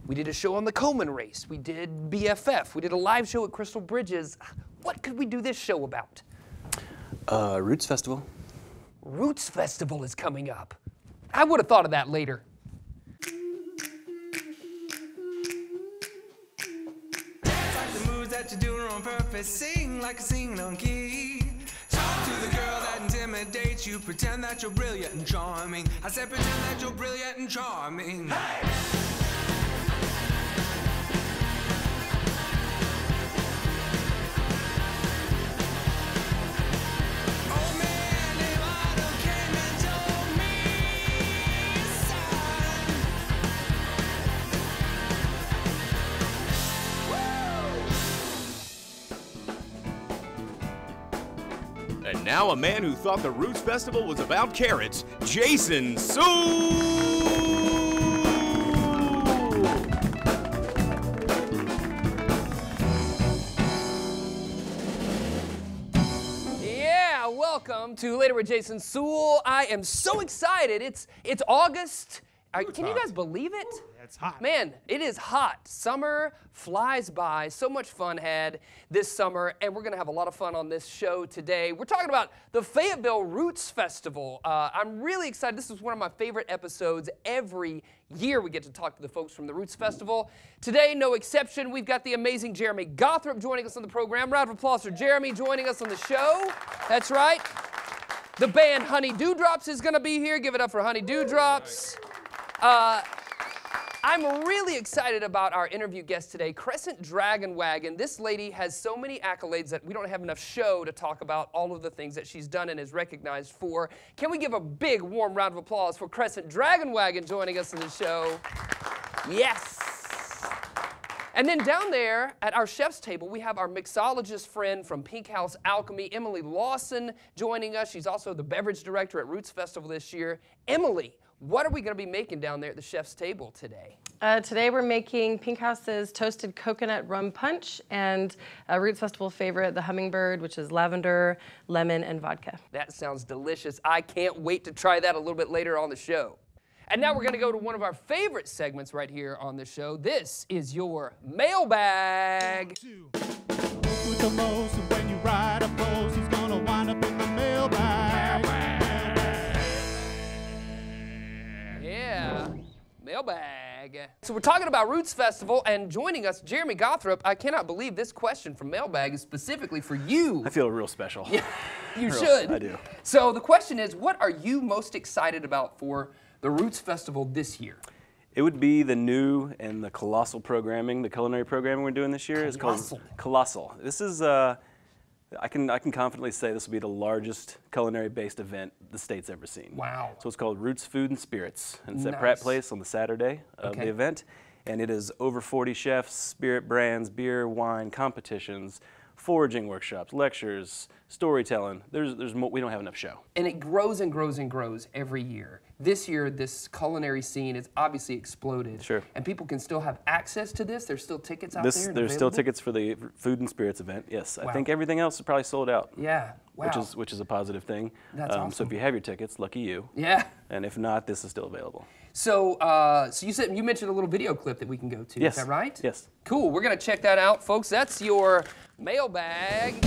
We did a show on the Coleman race. We did BFF. We did a live show at Crystal Bridges. What could we do this show about? Roots Festival. Roots Festival is coming up. I would have thought of that later. Dance like the moves that you're doing on purpose. Sing like a singing on key. Talk to the girl that intimidates you. Pretend that you're brilliant and charming. I said pretend that you're brilliant and charming. Hey! And now a man who thought the Roots Festival was about carrots, Jason Suel! Yeah, welcome to Later with Jason Suel. I am so excited. It's August. Can you guys believe it? It's hot. Man, it is hot. Summer flies by. So much fun had this summer, and we're going to have a lot of fun on this show today. We're talking about the Fayetteville Roots Festival. I'm really excited. This is one of my favorite episodes. Every year we get to talk to the folks from the Roots Festival. Today, no exception. We've got the amazing Jeremy Gothrop joining us on the program. Round of applause for Jeremy joining us on the show. That's right. The band Honey Dewdrops is going to be here. Give it up for Honey Dewdrops. I'm really excited about our interview guest today, Crescent Dragon Wagon. This lady has so many accolades that we don't have enough show to talk about all of the things that she's done and is recognized for. Can we give a big warm round of applause for Crescent Dragon Wagon joining us in the show? Yes. And then down there at our chef's table, we have our mixologist friend from Pink House Alchemy, Emily Lawson, joining us. She's also the beverage director at Roots Festival this year. Emily, what are we going to be making down there at the chef's table today? Today we're making Pink House's toasted coconut rum punch and a Roots Festival favorite, the hummingbird, which is lavender, lemon, and vodka. That sounds delicious. I can't wait to try that a little bit later on the show. And now we're going to go to one of our favorite segments right here on the show. This is your mailbag. With the most, and when you ride a post, he's gonna wind up in the mailbag. Yeah, mailbag. So we're talking about Roots Festival, and joining us, Jeremy Gothrop. I cannot believe this question from mailbag is specifically for you. I feel real special. Yeah, you should. I do. So the question is, what are you most excited about for the Roots Festival this year? It would be the new and the colossal programming, the culinary programming we're doing this year. It's called Colossal. This is, I can confidently say this will be the largest culinary-based event the state's ever seen. Wow. So it's called Roots Food and Spirits, and it's at Nice. Pratt Place on the Saturday of the event. And it is over 40 chefs, spirit brands, beer, wine, competitions, foraging workshops, lectures, storytelling. There's more, we don't have enough show. And it grows and grows and grows every year. This year, this culinary scene has obviously exploded. Sure. And people can still have access to this. There's still tickets out there. and There's still available? tickets for the Food and Spirits event. Yes, Wow. I think everything else is probably sold out. Yeah. Wow. Which is a positive thing. That's awesome. So if you have your tickets, lucky you. Yeah. And if not, this is still available. So, you mentioned a little video clip that we can go to. Yes. Is that right? Yes. Cool. We're gonna check that out, folks. That's your mailbag.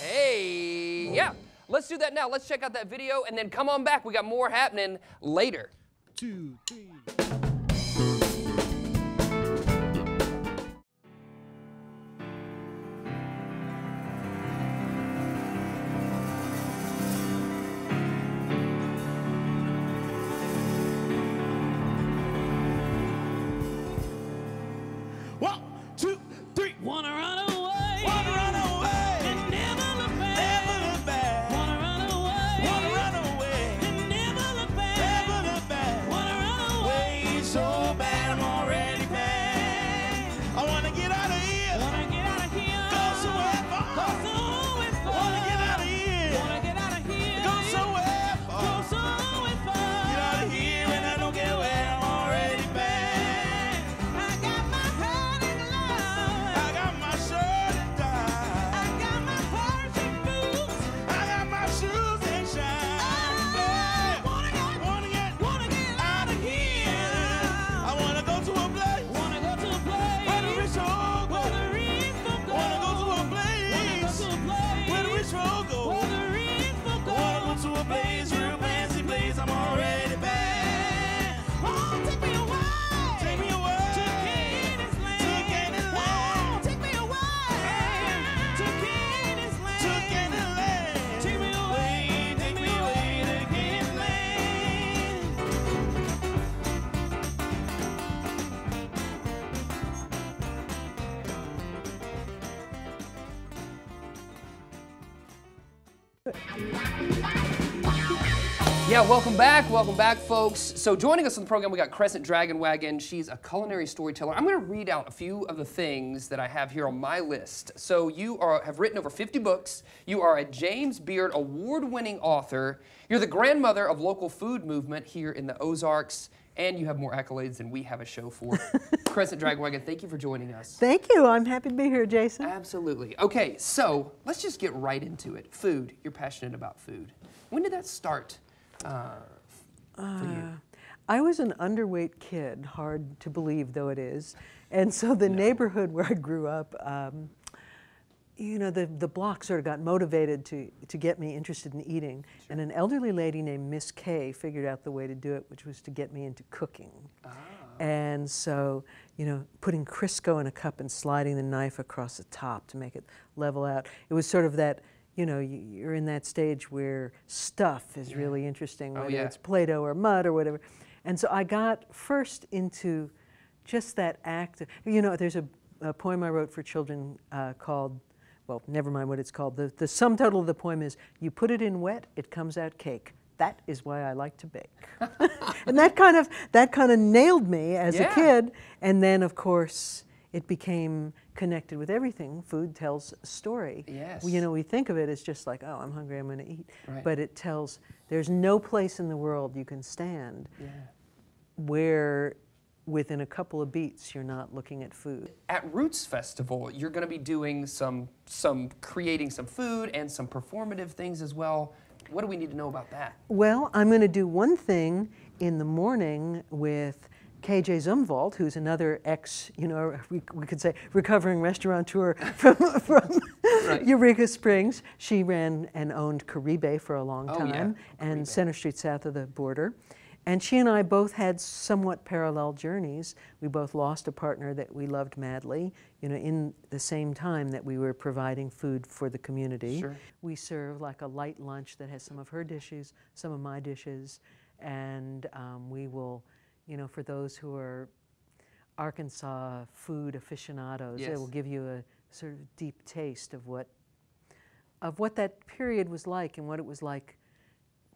Hey, yeah. Let's do that now. Let's check out that video and then come on back. We got more happening later. 2, 3. One, 2, 3. Wanna run away, Wanna run away, and never look back. never look back. Wanna run away, Wanna run away, and never look back. never look back. Wanna run away, Yeah, welcome back, folks. So joining us on the program, we got Crescent Dragon Wagon. She's a culinary storyteller. I'm going to read out a few of the things that I have here on my list. So you have written over 50 books. You are a James Beard award-winning author. You're the grandmother of local food movement here in the Ozarks, and you have more accolades than we have a show for. Crescent Dragon Wagon, thank you for joining us. Thank you. I'm happy to be here, Jason. Absolutely. Okay, so let's just get right into it. Food. You're passionate about food. When did that start? For you? I was an underweight kid, hard to believe though it is. And so the neighborhood where I grew up, you know, the block sort of got motivated to get me interested in eating. Sure. And an elderly lady named Miss Kay figured out the way to do it, which was to get me into cooking. Ah. And so, you know, putting Crisco in a cup and sliding the knife across the top to make it level out. It was sort of that, you know, you're in that stage where stuff is really interesting, whether it's Play-Doh or mud or whatever. And so I got first into just that act. You know, there's a poem I wrote for children called, well, never mind what it's called. The sum total of the poem is, you put it in wet, it comes out cake. That is why I like to bake. And that kind of nailed me as a kid. And then, of course, it became connected with everything. Food tells a story. Yes. You know, we think of it as just like, oh, I'm hungry, I'm going to eat. Right. But it tells, there's no place in the world you can stand where within a couple of beats you're not looking at food. At Roots Festival, you're going to be doing some creating some food and some performative things as well. What do we need to know about that? Well, I'm going to do one thing in the morning with KJ Zumwalt, who's another you know, we could say recovering restaurateur from Eureka Springs. She ran and owned Caribe for a long time, and Center Street south of the border. And she and I both had somewhat parallel journeys. We both lost a partner that we loved madly, you know, in the same time that we were providing food for the community. Sure. We serve like a light lunch that has some of her dishes, some of my dishes, and we will, you know, for those who are Arkansas food aficionados, it will give you a sort of deep taste of what that period was like and what it was like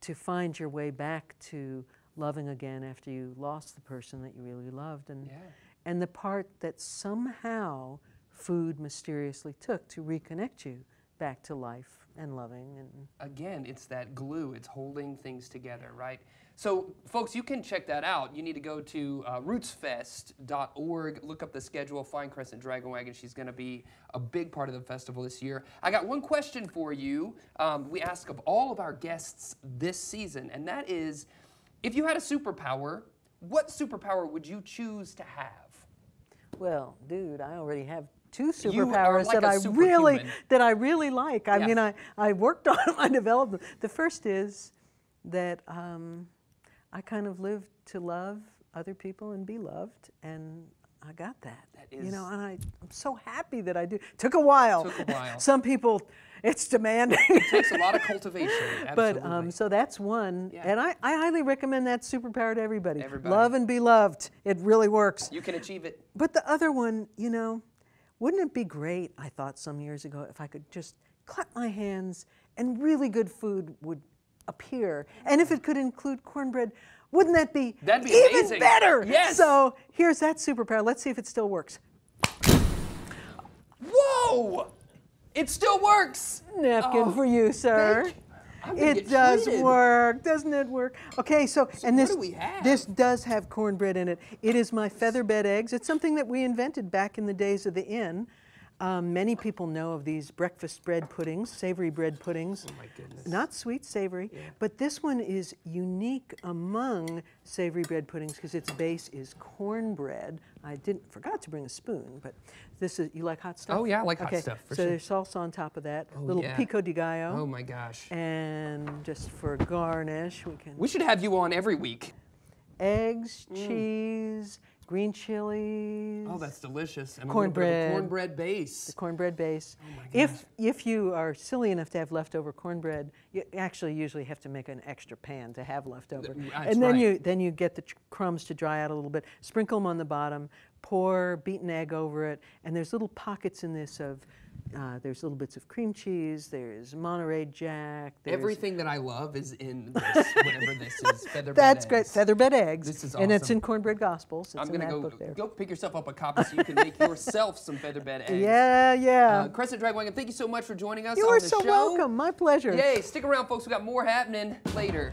to find your way back to loving again after you lost the person that you really loved, and the part that somehow food mysteriously took to reconnect you back to life and loving. And again, it's that glue. It's holding things together, right? So, folks, you can check that out. You need to go to rootsfest.org, look up the schedule, find Crescent Dragon Wagon. She's going to be a big part of the festival this year. I got one question for you. We ask of all of our guests this season, and that is, if you had a superpower, what superpower would you choose to have? Well, dude, I already have two superpowers that I really like. I mean, I worked on them, I developed them. The first is that I kind of live to love other people and be loved, and I got that. You know, and I'm so happy that I do. Took a while. Some people, it's demanding. It takes a lot of cultivation, absolutely. But, so that's one, and I highly recommend that superpower to everybody. Love and be loved. It really works. You can achieve it. But the other one, you know, wouldn't it be great, I thought some years ago, if I could just clap my hands and really good food would appear. And if it could include cornbread, wouldn't that be even better? Yes. So here's that superpower. Let's see if it still works. Whoa! It still works. Napkin for you, sir. It does work, doesn't it work? Okay, so and this, what do we have? This does have cornbread in it. It is my featherbed eggs. It's something that we invented back in the days of the inn. Many people know of these breakfast bread puddings, savory bread puddings. Oh my goodness. Not sweet, savory, but this one is unique among savory bread puddings because its base is cornbread. I forgot to bring a spoon, but this is, you like hot stuff? Oh yeah, I like hot stuff, for sure. So there's salsa on top of that, little pico de gallo. Oh my gosh. And just for garnish, we should have you on every week. Eggs, cheese, green chilies. Oh, that's delicious. And cornbread. The cornbread base. The cornbread base. Oh my gosh. If you are silly enough to have leftover cornbread, you actually usually have to make an extra pan to have leftover. That's and then you get the crumbs to dry out a little bit. Sprinkle them on the bottom. pour beaten egg over it, and there's little pockets in this of, there's little bits of cream cheese, there's Monterey Jack. Everything that I love is in this, whatever this is, featherbed That's eggs. great, featherbed eggs. This is And it's awesome. in Cornbread Gospels. It's I'm in gonna that book there. go pick yourself up a copy so you can make yourself some featherbed eggs. Yeah. Crescent Dragwagon, thank you so much for joining us You on are the so show. welcome. My pleasure. Yay! Stick around, folks. We got more happening later.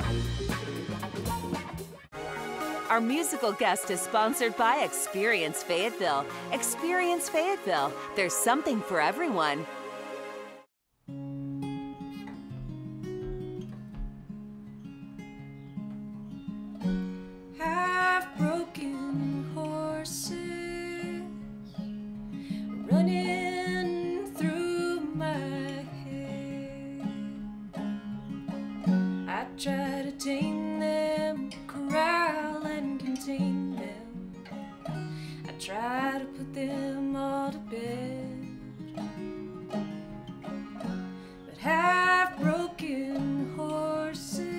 Our musical guest is sponsored by Experience Fayetteville. Experience Fayetteville. There's something for everyone. Half-broken horses running through my head. I try to tame them, corral and contain them. I try to put them all to bed, but half-broken horses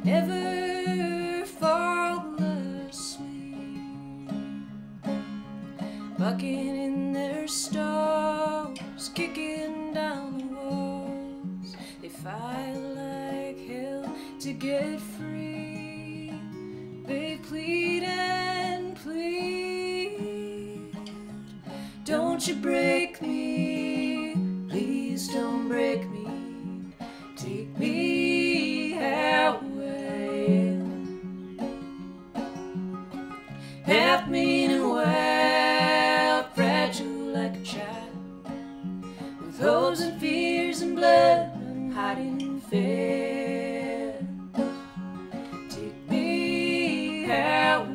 never fall asleep, bucking in their stalls, kicking down the walls. They fight like hell to get free. They plead and plead, don't you break me, please don't break me, take me away. Half mean and wild, fragile like a child, with hopes and fears and blood and hiding fear. Take me away.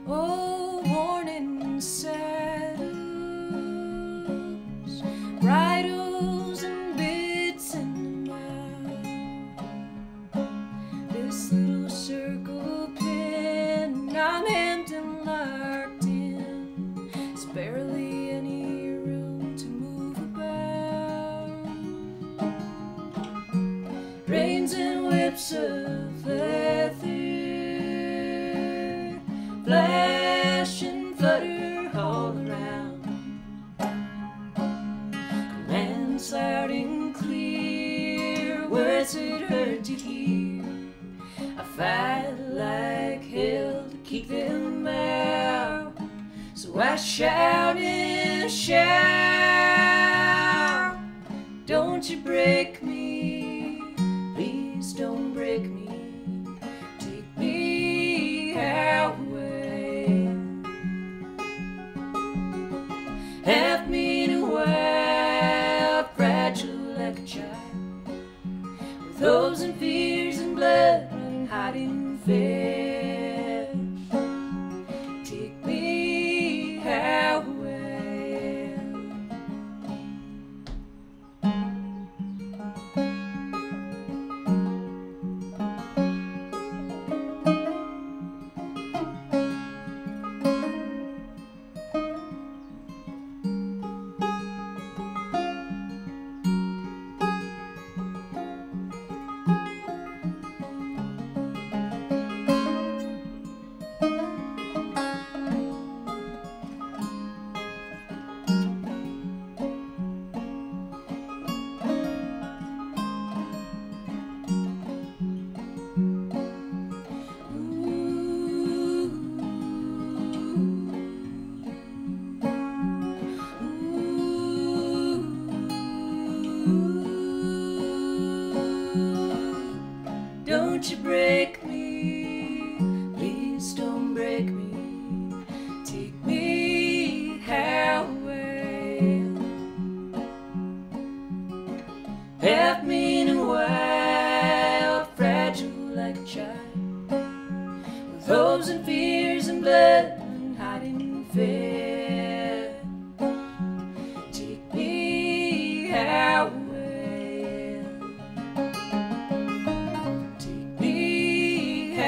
Oh, warning saddles, bridles and bits in the mouth. This little circle pin I'm hemmed and locked in. There's barely any room to move about. Reins and whips of leather flash and flutter all around. Commands loud and clear, words that hurt to hear. I fight like hell to keep them out, so I shout and shout, don't you break me, please don't break me, take me away. Half mean and wild, fragile like a child, with hopes and fears and blood running hiding fear. Take me away. Don't you break me, please don't break me, take me away. Half mean and wild, fragile like a child, with hopes and fears and blood and hiding fear. Take me away. Take me away.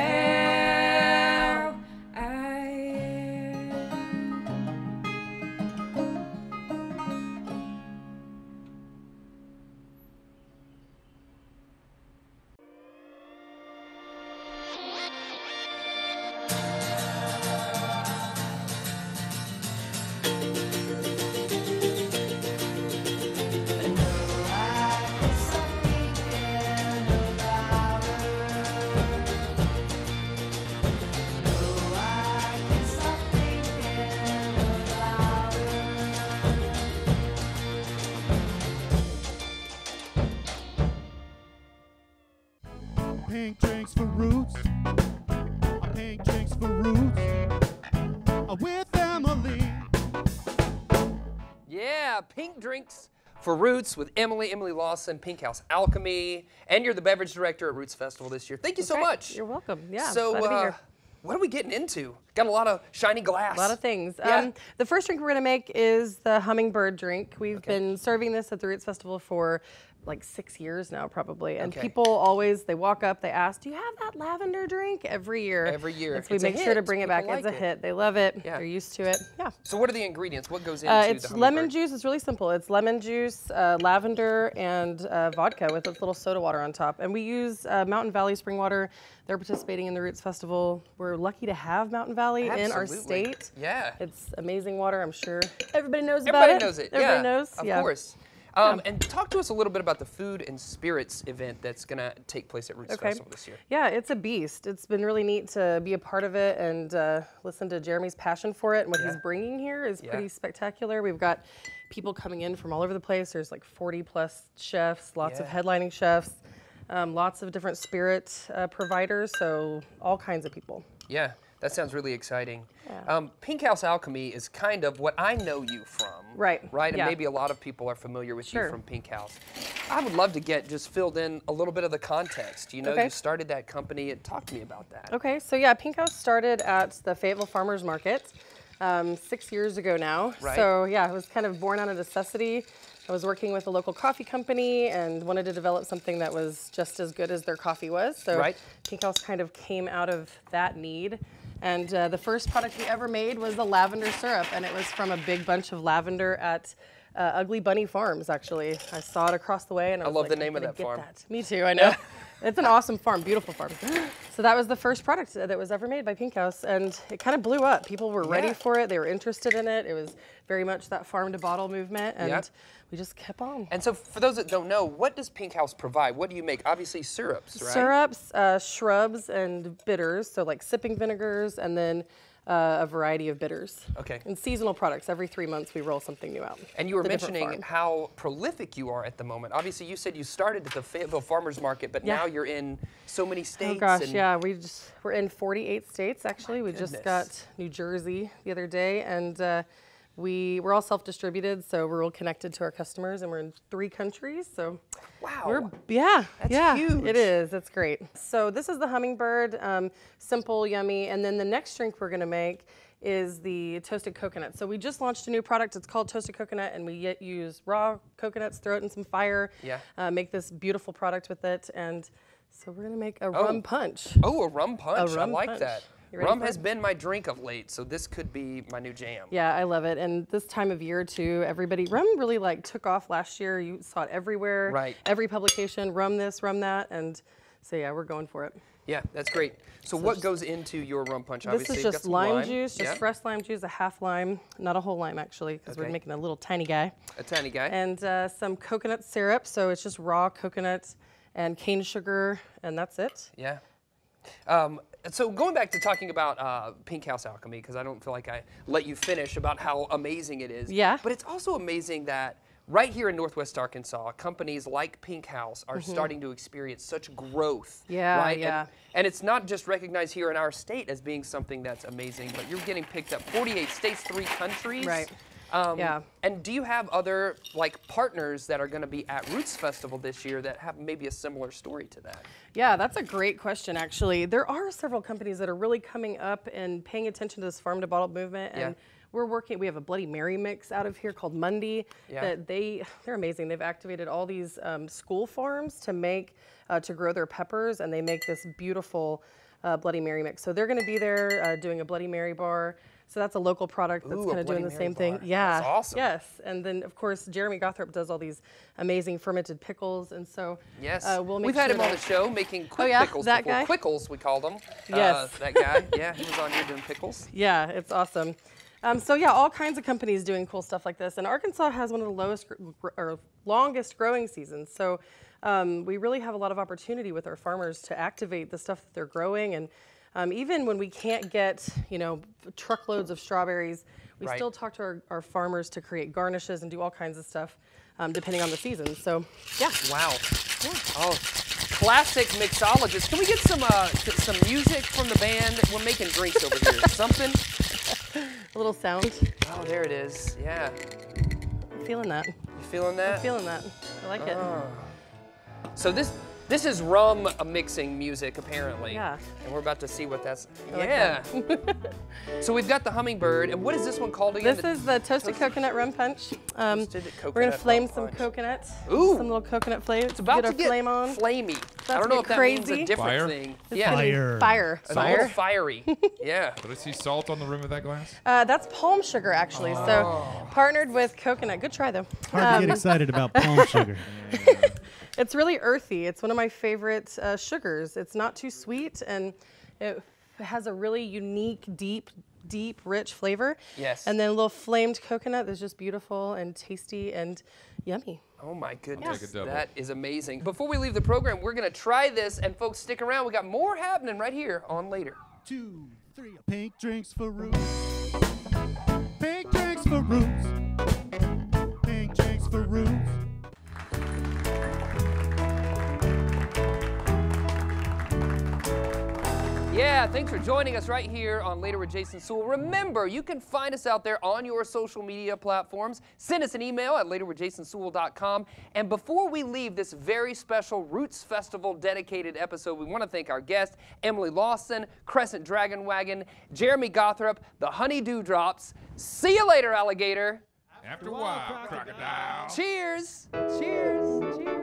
Pink Drinks for Roots with Emily Lawson, Pink House Alchemy, and you're the beverage director at Roots Festival this year. Thank you so much. You're welcome. Yeah, So, glad to be here. what are we getting into? Got a lot of shiny glass. A lot of things. Yeah. The first drink we're going to make is the Hummingbird drink. We've been serving this at the Roots Festival for like 6 years now, probably. And people always, they walk up, they ask, do you have that lavender drink? Every year. Every year. And so we It's a make sure to hit. bring it back. People It's a like it. hit. They love it. Yeah. They're used to it. Yeah. So what are the ingredients? What goes into It's the lemon Hummingbird? juice. It's really simple. It's lemon juice, lavender, and vodka with a little soda water on top. And we use Mountain Valley spring water. They're participating in the Roots Festival. We're lucky to have Mountain Valley in our Absolutely. state. Yeah. It's amazing water. I'm sure everybody knows about Everybody it. knows it. Everybody yeah, knows. Of yeah. course. And talk to us a little bit about the food and spirits event that's going to take place at Roots Festival this year. Yeah, it's a beast. It's been really neat to be a part of it and listen to Jeremy's passion for it, and what he's bringing here is pretty spectacular. We've got people coming in from all over the place. There's like 40 plus chefs, lots of headlining chefs, lots of different spirit providers, so all kinds of people. Yeah, that sounds really exciting. Pink House Alchemy is kind of what I know you from. Right. Right? And yeah. maybe a lot of people are familiar with you Sure. from Pink House. I would love to get just filled in a little bit of the context. You know, Okay. you started that company, and talk to me about that. Okay, so yeah, Pink House started at the Fayetteville Farmers Market 6 years ago now. Right. So yeah, it was kind of born out of necessity. I was working with a local coffee company and wanted to develop something that was just as good as their coffee was. So Pink House kind of came out of that need. And the first product we ever made was the lavender syrup, and it was from a big bunch of lavender at Ugly Bunny Farms, actually. I saw it across the way, and I was love like, the name I'm of gonna that farm. get that. Me too, I know. It's an awesome farm, beautiful farm. So that was the first product that was ever made by Pink House, and it kind of blew up. People were ready for it. They were interested in it. It was very much that farm to bottle movement, and we just kept on. And so for those that don't know, what does Pink House provide? What do you make? Obviously syrups, right? Syrups, shrubs, and bitters, so like sipping vinegars, and then a variety of bitters. Okay. And seasonal products. Every 3 months we roll something new out. And you were It's a different mentioning farm. how prolific you are at the moment. Obviously, you said you started at the Fayetteville Farmers Market, but now you're in so many states. Oh gosh, and yeah, we're in 48 states actually. We just got New Jersey the other day, and we're all self-distributed, so we're all connected to our customers, and we're in 3 countries. So Wow. That's huge. It is. It's great. So this is the Hummingbird, simple, yummy, and then the next drink we're gonna make is the toasted coconut. So we just launched a new product. It's called toasted coconut, and we use raw coconuts, throw it in some fire, make this beautiful product with it, and so we're gonna make a rum punch. Oh, a rum punch. rum I like punch. that. You ready Rum for has it? been my drink of late, so this could be my new jam. Yeah, I love it. And this time of year too, rum really like took off last year. You saw it everywhere. Right. Every publication, rum this, rum that, and so yeah, we're going for it. Yeah, that's great. So what goes into your rum punch? This Obviously, is you've got just some lime juice, just Yeah. fresh lime juice, a half lime, not a whole lime actually, because we're Okay. making a little tiny guy. A tiny guy. And some coconut syrup, so it's just raw coconut and cane sugar, and that's it. Yeah. So going back to talking about Pink House Alchemy, because I don't feel like I let you finish about how amazing it is. Yeah. But it's also amazing that right here in Northwest Arkansas, companies like Pink House are starting to experience such growth. Yeah, right? yeah. And it's not just recognized here in our state as being something that's amazing, but you're getting picked up 48 states, 3 countries. Right. Yeah. And do you have other like partners that are going to be at Roots Festival this year that have maybe a similar story to that? Yeah, that's a great question, actually. There are several companies that are really coming up and paying attention to this farm to bottle movement. And we have a Bloody Mary mix out of here called Mundy. That they're amazing. They've activated all these school farms to grow their peppers, and they make this beautiful Bloody Mary mix. So they're going to be there doing a Bloody Mary bar. So that's a local product that's kind of doing the same thing. Yeah. That's awesome. Yes. And then, of course, Jeremy Gothrop does all these amazing fermented pickles. And so we'll make We've had sure him on that- the show making quick yeah? pickles That before. guy? Quickles, we called him. Yes. That guy. Yeah, he was on here doing pickles. Yeah, it's awesome. So yeah, all kinds of companies doing cool stuff like this. And Arkansas has one of the longest growing seasons. So we really have a lot of opportunity with our farmers to activate the stuff that they're growing. And even when we can't get, truckloads of strawberries, we still talk to our farmers to create garnishes and do all kinds of stuff depending on the season. So yeah. Wow. Oh, classic mixologist. Can we get some music from the band? We're making drinks over here. Something? A little sound. Oh, there it is. Yeah. I'm feeling that. You feeling that? I'm feeling that. I like it. So this is rum mixing music, apparently. Yeah. And we're about to see what that's. like Yeah. So we've got the hummingbird, and what is this one called again? This is the toasted coconut rum punch. Toasted We're gonna coconut flame rum some punch. coconut. Ooh. Some little coconut flame. It's about get to our get flame on. flamey. About I don't to know get if that means a crazy. different Fire? thing. It's Yeah. gonna be Fire. Fire. A little fiery. Yeah. Did I see salt on the rim of that glass? That's palm sugar, actually. So partnered with coconut. Good try, though. Hard to get excited about palm sugar. It's really earthy. It's one of my favorite sugars. It's not too sweet, and it has a really unique, deep, rich flavor. Yes. And then a little flamed coconut that's just beautiful and tasty and yummy. Oh my goodness, take a double. that is amazing. Before we leave the program, we're gonna try this, and folks, stick around. We got more happening right here on Later. 2, 3, pink drinks for Roots. Pink drinks for Roots. Pink drinks for Roots. Yeah, thanks for joining us right here on Later with Jason Suel. Remember, you can find us out there on your social media platforms. Send us an email at laterwithjasonsuel.com. And before we leave this very special Roots Festival dedicated episode, we want to thank our guests, Emily Lawson, Crescent Dragon Wagon, Jeremy Gothrop, the Honey Dewdrops. See you later, alligator. After a while, crocodile. Cheers. Cheers. Cheers.